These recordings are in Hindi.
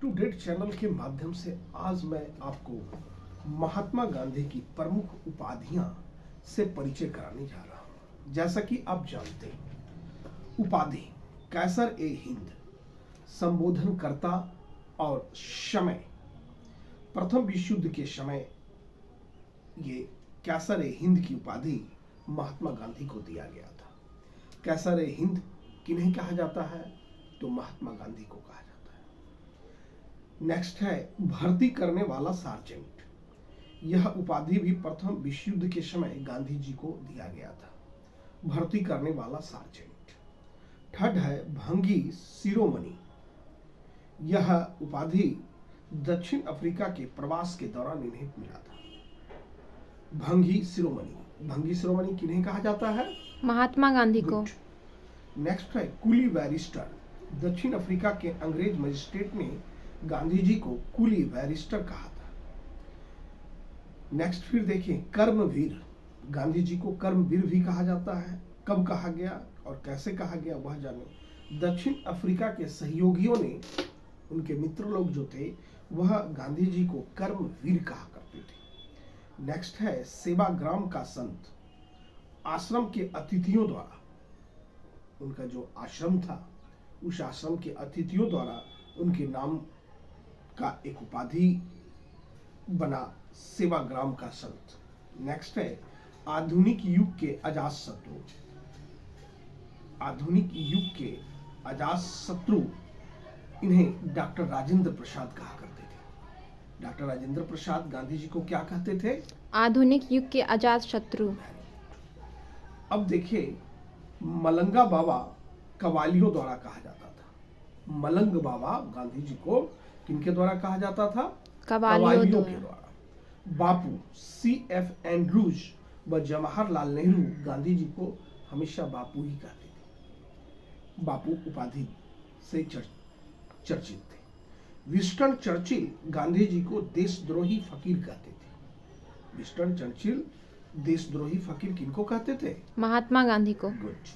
टू डेट चैनल के माध्यम से आज मैं आपको महात्मा गांधी की प्रमुख उपाधियां से परिचय कराने जा रहा हूं। जैसा कि आप जानते हैं, उपाधि कैसर ए हिंद, संबोधनकर्ता और समय, प्रथम विश्व युद्ध के समय ये कैसर ए हिंद की उपाधि महात्मा गांधी को दिया गया था। कैसर ए हिंद किन्हें कहा जाता है? तो महात्मा गांधी को कहा जाता है। नेक्स्ट है भर्ती करने वाला सार्जेंट। यह उपाधि भी प्रथम विश्व युद्ध के समय गांधी जी को दिया गया था, भर्ती करने वाला सार्जेंट। थर्ड है भंगी शिरोमणि। यह उपाधि दक्षिण अफ्रीका के प्रवास के दौरान इन्हें मिला था। भंगी शिरोमणि, भंगी शिरोमणि किन्हें कहा जाता है? महात्मा गांधी को। नेक्स्ट है कुली बैरिस्टर। दक्षिण अफ्रीका के अंग्रेज मजिस्ट्रेट ने गांधी जी को कुली बैरिस्टर कहा था। नेक्स्ट फिर देखिए कर्मवीर। गांधी जी को कर्मवीर भी कहा जाता है। कब कहा गया और कैसे कहा गया वह जाने। दक्षिण अफ्रीका के सहयोगियों ने, उनके मित्र लोग जो थे, वह गांधी जी को कर्मवीर कहा करते थे। नेक्स्ट है सेवाग्राम का संत। आश्रम के अतिथियों द्वारा, उनका जो आश्रम था उस आश्रम के अतिथियों द्वारा उनके नाम का एक उपाधि बना, सेवाग्राम का संत। नेक्स्ट है आधुनिक युग के अजातशत्रु। आधुनिक युग के अजातशत्रु, इन्हें डॉक्टर राजेंद्र प्रसाद कहा करते थे। डॉक्टर राजेंद्र प्रसाद गांधी जी को क्या कहते थे? आधुनिक युग के अजातशत्रु। अब देखिए, मलंगा बाबा कवालियों द्वारा कहा जाता था। मलंग बाबा गांधी जी को किनके द्वारा कहा जाता था? कवालियों के द्वारा। बापू C.F. एंड्रूज व जवाहरलाल नेहरू गांधी जी को हमेशा बापू ही कहते थे। बापू उपाधि से चर्चित थे। विंस्टन चर्चिल गांधी जी को देशद्रोही फकीर कहते थे। विंस्टन चर्चिल देशद्रोही फकीर किनको कहते थे? महात्मा गांधी को। गुड।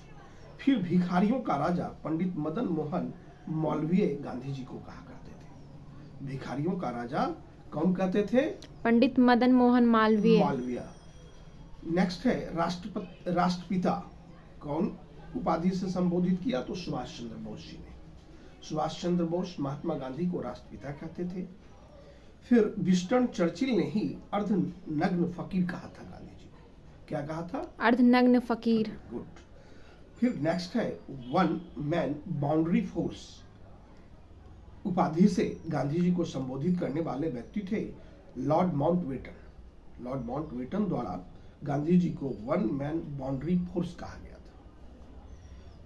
फिर भिखारियों का राजा पंडित मदन मोहन मालवीय गांधी जी को कहा करते थे। भिखारियों का राजा कौन कहते थे? पंडित मदन मोहन मालवीय। नेक्स्ट है राष्ट्रपिता। कौन उपाधि से संबोधित किया? तो सुभाष चंद्र बोस जी ने। सुभाष चंद्र बोस महात्मा गांधी को राष्ट्रपिता कहते थे। फिर विंस्टन चर्चिल ने ही अर्धनग्न फकीर कहा था गांधी जी को। क्या कहा था? अर्धनग्न फकीर। गुड। फिर नेक्स्ट है वन मैन बाउंड्री फोर्स। उपाधि से गांधी जी को संबोधित करने वाले व्यक्ति थे लॉर्ड माउंटबेटन। लॉर्ड माउंटबेटन द्वारा गांधी जी को वन मैन बाउंड्री फोर्स कहा गया था।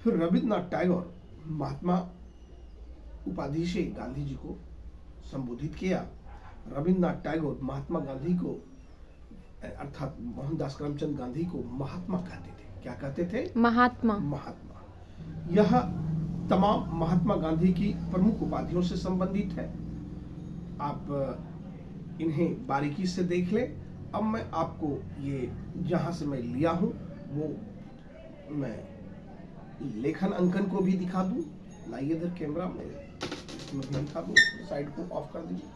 फिर रविन्द्रनाथ टैगोर महात्मा उपाधि से गांधी जी को संबोधित किया। रविन्द्रनाथ टैगोर महात्मा गांधी को, अर्थात मोहनदास करमचंद गांधी को महात्मा कहते थे। क्या कहते थे? महात्मा। यह तमाम महात्मा गांधी की प्रमुख उपाधियों से संबंधित है। आप इन्हें बारीकी से देख लें। अब मैं आपको ये जहां से मैं लिया हूं वो मैं लेखन अंकन को भी दिखा दूं। लाइए इधर कैमरा में भी दिखा दूं। साइड को ऑफ कर दीजिए।